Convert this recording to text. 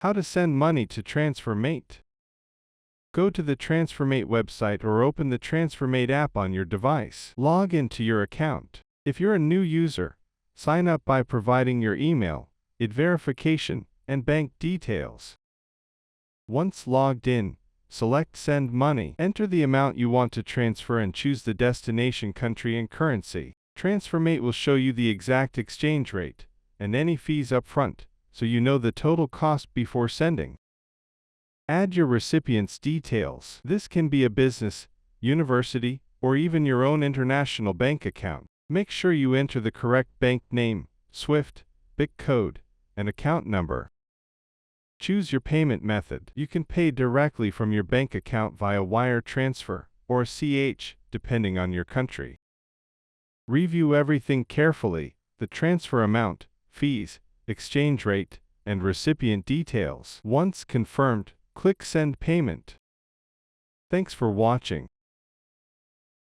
How to send money to TransferMate. Go to the TransferMate website or open the TransferMate app on your device. Log into your account. If you're a new user, sign up by providing your email, ID verification, and bank details. Once logged in, select Send Money. Enter the amount you want to transfer and choose the destination country and currency. TransferMate will show you the exact exchange rate and any fees up front, so you know the total cost before sending. Add your recipient's details. This can be a business, university, or even your own international bank account. Make sure you enter the correct bank name, SWIFT, BIC code, and account number. Choose your payment method. You can pay directly from your bank account via wire transfer or ACH, depending on your country. Review everything carefully: the transfer amount, fees, exchange rate, and recipient details. Once confirmed, click Send Payment. Thanks for watching.